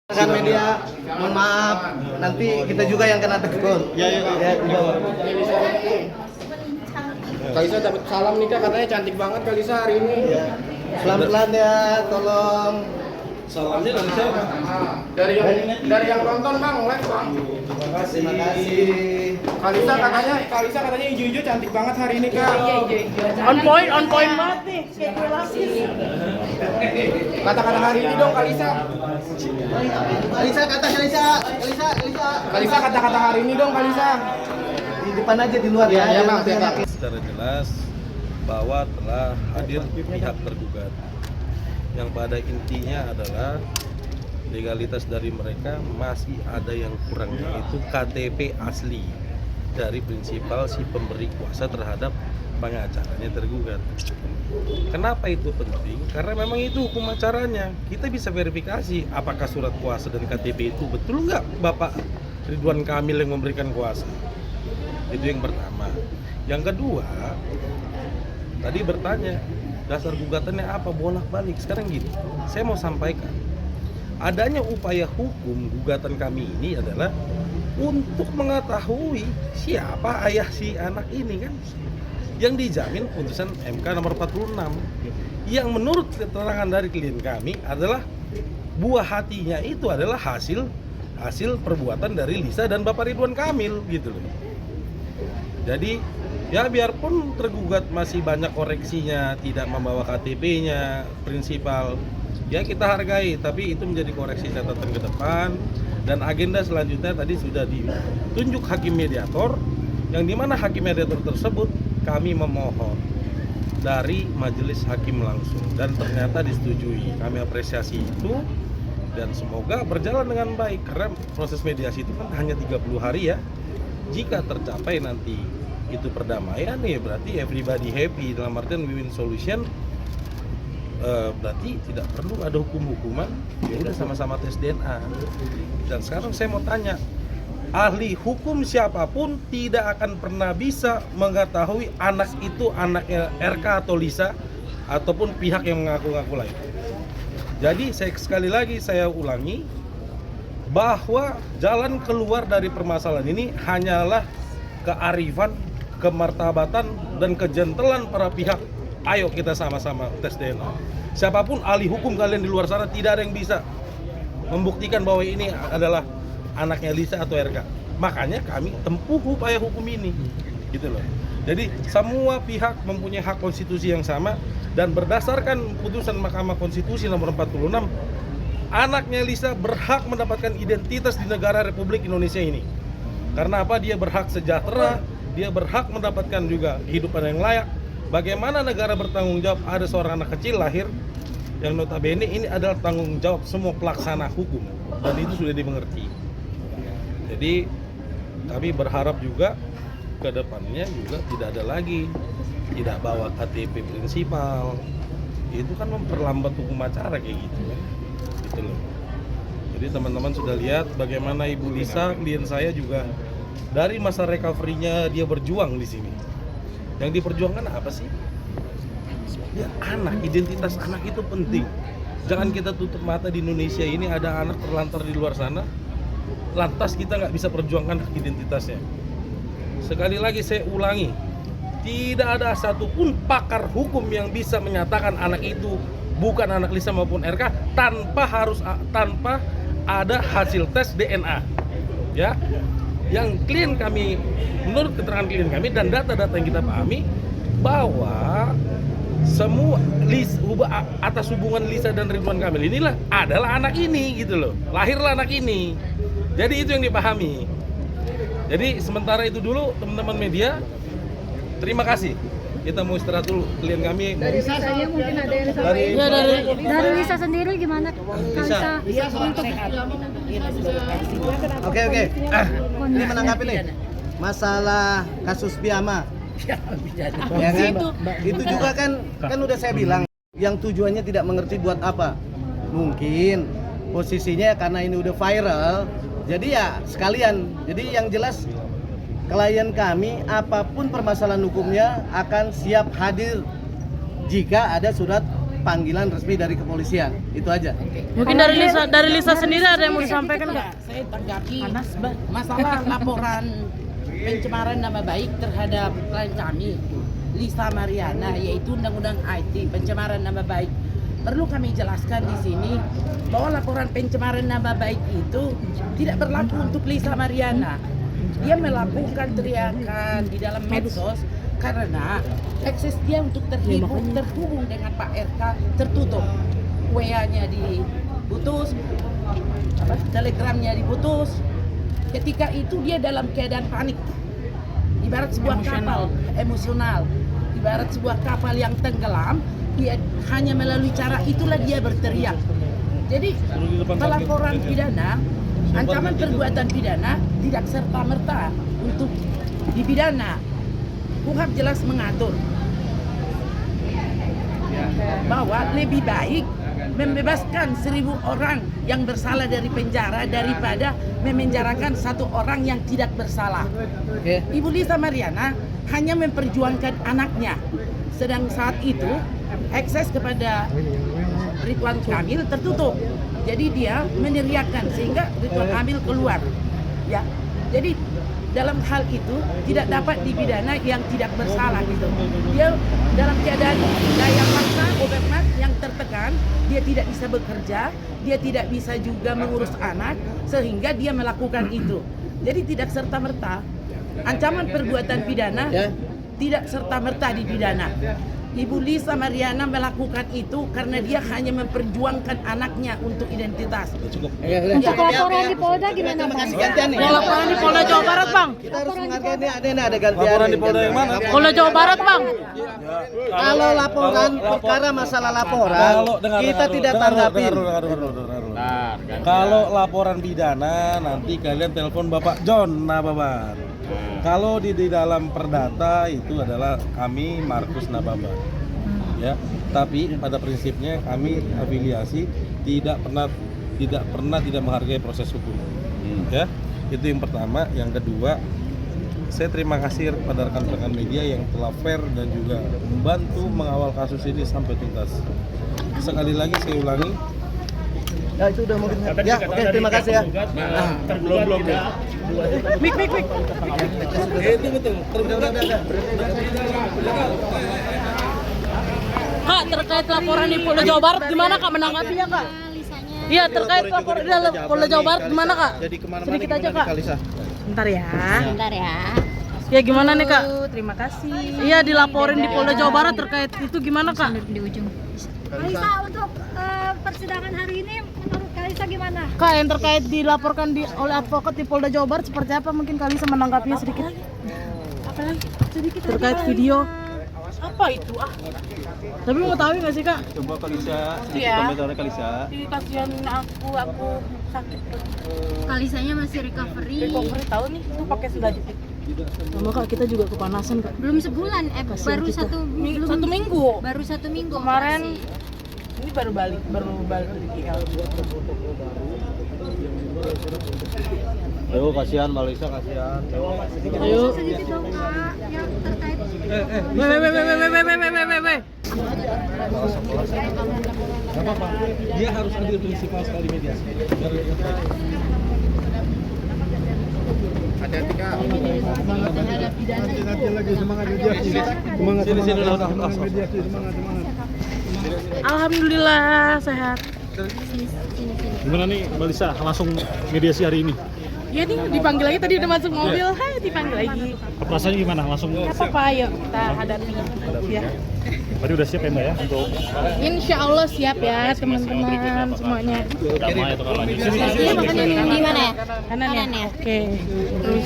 Rekan media, mohon maaf, nanti kita juga yang kena tegur. Ya. Kalisa dapat salam nih Kak, katanya cantik banget Kalisa hari ini. Ya. Pelan-pelan ya, tolong. Salamnya dari siapa? Dari yang nonton Bang, live Bang. Terima kasih. Kalisa katanya hijau-hijau cantik banget hari ini Kak. On point banget nih. Kata-kata hari ini dong Kalisa. Kalisa kata-kata hari ini dong Kalisa. Di depan aja, di luar ya. Iya, Bang, siap. Secara jelas bahwa telah hadir pihak tergugat yang pada intinya adalah legalitas dari mereka masih ada yang kurang, yaitu KTP asli dari prinsipal si pemberi kuasa terhadap pengacaranya tergugat. Kenapa itu penting? Karena memang itu hukum acaranya. Kita bisa verifikasi apakah surat kuasa dan KTP itu betul nggak Bapak Ridwan Kamil yang memberikan kuasa. Itu yang pertama. Yang kedua, tadi bertanya dasar gugatannya apa, bolak-balik. Sekarang gini, saya mau sampaikan adanya upaya hukum gugatan kami ini adalah untuk mengetahui siapa ayah si anak ini kan, yang dijamin putusan MK nomor 46 yang menurut keterangan dari klien kami adalah buah hatinya itu adalah hasil perbuatan dari Lisa dan Bapak Ridwan Kamil gitu loh. Jadi ya biarpun tergugat masih banyak koreksinya, tidak membawa KTP-nya, prinsipal, ya kita hargai, tapi itu menjadi koreksi catatan ke depan. Dan agenda selanjutnya tadi sudah ditunjuk hakim mediator, yang dimana hakim mediator tersebut kami memohon dari majelis hakim langsung, dan ternyata disetujui. Kami apresiasi itu, dan semoga berjalan dengan baik, karena proses mediasi itu kan hanya 30 hari ya. Jika tercapai nanti itu perdamaian ya berarti everybody happy, dalam artian win-win solution. Berarti tidak perlu ada hukuman, ya udah sama-sama tes DNA. Dan sekarang saya mau tanya, ahli hukum siapapun tidak akan pernah bisa mengetahui anak itu anaknya RK atau Lisa ataupun pihak yang mengaku-ngaku lain. Jadi sekali lagi saya ulangi bahwa jalan keluar dari permasalahan ini hanyalah kearifan, kemartabatan, dan kejentelan para pihak. Ayo kita sama-sama tes DNA. Siapapun ahli hukum kalian di luar sana tidak ada yang bisa membuktikan bahwa ini adalah anaknya Lisa atau RK. Makanya kami tempuh upaya hukum ini, gitu loh. Jadi semua pihak mempunyai hak konstitusi yang sama, dan berdasarkan putusan Mahkamah Konstitusi nomor 46, anaknya Lisa berhak mendapatkan identitas di negara Republik Indonesia ini. Karena apa? Dia berhak sejahtera, dia berhak mendapatkan juga kehidupan yang layak. Bagaimana negara bertanggung jawab ada seorang anak kecil lahir yang notabene ini adalah tanggung jawab semua pelaksana hukum, dan itu sudah dimengerti. Jadi kami berharap juga ke depannya juga tidak ada lagi tidak bawa KTP prinsipal. Itu kan memperlambat hukum acara kayak gitu kan. Gitu loh. Jadi teman-teman sudah lihat bagaimana Ibu Lisa, klien saya juga dari masa recovery-nya dia berjuang di sini. Yang diperjuangkan apa sih? Ya anak, identitas anak itu penting. Jangan kita tutup mata di Indonesia ini ada anak terlantar di luar sana, lantas kita nggak bisa perjuangkan hak identitasnya. Sekali lagi saya ulangi, tidak ada satupun pakar hukum yang bisa menyatakan anak itu bukan anak Lisa maupun RK tanpa ada hasil tes DNA. Ya, yang klien kami, menurut keterangan klien kami dan data-data yang kita pahami, bahwa semua atas hubungan Lisa dan Ridwan Kamil inilah adalah anak ini gitu loh, lahirlah anak ini. Jadi itu yang dipahami. Jadi sementara itu dulu teman-teman media, terima kasih. Kita mau istirahat dulu, klien kami. Dari saya mungkin ada yang sampaikan. Dari Lisa sendiri gimana? Lisa untuk Oke. Ini menanggapi nih masalah kasus Biama. Ya kan? Itu juga kan udah saya bilang, yang tujuannya tidak mengerti buat apa. Mungkin posisinya karena ini udah viral, jadi ya sekalian. Jadi yang jelas klien kami apapun permasalahan hukumnya akan siap hadir jika ada surat panggilan resmi dari kepolisian. Itu aja. Mungkin dari Lisa sendiri ada yang mau disampaikan nggak? Saya tanggapi masalah laporan pencemaran nama baik terhadap klien kami, Lisa Mariana, yaitu Undang-Undang IT pencemaran nama baik. Perlu kami jelaskan di sini bahwa laporan pencemaran nama baik itu tidak berlaku untuk Lisa Mariana. Dia melakukan teriakan di dalam medsos karena akses dia untuk terhubung dengan Pak RK tertutup. WA-nya diputus, Telegramnya diputus. Ketika itu dia dalam keadaan panik. Ibarat sebuah kapal emosional, ibarat sebuah kapal yang tenggelam, dia hanya melalui cara itulah dia berteriak. Jadi pelaporan pidana, ancaman perbuatan pidana tidak serta-merta untuk dipidana. KUHP jelas mengatur bahwa lebih baik membebaskan 1.000 orang yang bersalah dari penjara daripada memenjarakan 1 orang yang tidak bersalah. Ibu Lisa Mariana hanya memperjuangkan anaknya, sedang saat itu akses kepada Ridwan Kamil tertutup. Jadi dia meneriakkan sehingga Ridwan Kamil keluar. Ya, jadi dalam hal itu tidak dapat dipidana yang tidak bersalah gitu. Dia dalam keadaan daya paksa obat yang tertekan, dia tidak bisa bekerja, dia tidak bisa juga mengurus anak sehingga dia melakukan itu. Jadi tidak serta-merta ancaman perbuatan pidana tidak serta-merta dipidana. Ibu Lisa Mariana melakukan itu karena dia hanya memperjuangkan anaknya untuk identitas. Untuk laporan di Polda gimana, Bang? Laporan di Polda Jawa Barat, Bang. Kita harus menghargai ini ada gantian. Laporan di Polda yang mana? Polda Jawa Barat, Bang. Kalau laporan perkara masalah laporan, kita tidak tanggapi. Kalau laporan pidana nanti kalian telepon Bapak John Nababan. Kalau di dalam perdata itu adalah kami Markus Nababan. Ya, tapi pada prinsipnya kami afiliasi tidak pernah tidak menghargai proses hukum. Ya, itu yang pertama. Yang kedua, saya terima kasih kepada rekan-rekan media yang telah fair dan juga membantu mengawal kasus ini sampai tuntas. Sekali lagi saya ulangi, Ya itu udah mungkin. Ya, oke, terima kasih ya. belum. Mik. Itu betul. Kak, terkait laporan di Polda Jawa Barat gimana Kak menanggapinya, Kak? Iya, terkait laporan di Polda Jawa Barat gimana, Kak? Sedikit aja, Kak. Bentar ya. Bentar ya. Ya gimana nih, Kak? Terima kasih. Iya, dilaporin di Polda Jawa Barat terkait itu gimana, Kak? Di ujung. Kalisa, untuk persidangan hari ini menurut Kalisa gimana? Kak, yang terkait dilaporkan oleh advokat di Polda Jawa Barat seperti apa? Mungkin Kalisa menanggapinya sedikit. Apalagi sedikit Terkait video. Apa itu? Tapi mau tahu nggak sih, Kak? Coba Kalisa, Ya. komentarnya Kalisa. Di kasihan aku sakit. Kalisanya masih recovery. Tahu nih, itu pakai sudah jepit. Sama Kak, kita juga kepanasan, Kak. Belum sebulan, Kasihan baru kita. Satu minggu. Baru 1 minggu. Kemarin operasi. ini baru balik dari GL. Ayo kasihan Malisa, kasihan. Ayo. Sedikit dong, Kak, yang terkait Weh. Dia harus hadir prinsipal sekali mediasi. Hati-hati Kak. Alhamdulillah sehat. Gimana nih Mbak Lisa, langsung mediasi hari ini? Ya nih dipanggil lagi, tadi udah masuk mobil. Hai, dipanggil lagi. Perasaannya gimana? Langsung Gak apa-apa, yuk kita hadapi. Ya. tadi udah siap ya Mbak ya untuk Insya Allah siap ya teman-teman semuanya. damai atau kalau lanjut? Iya makanya di mana ya? Kanan ya. Kanan ya? Oke. Terus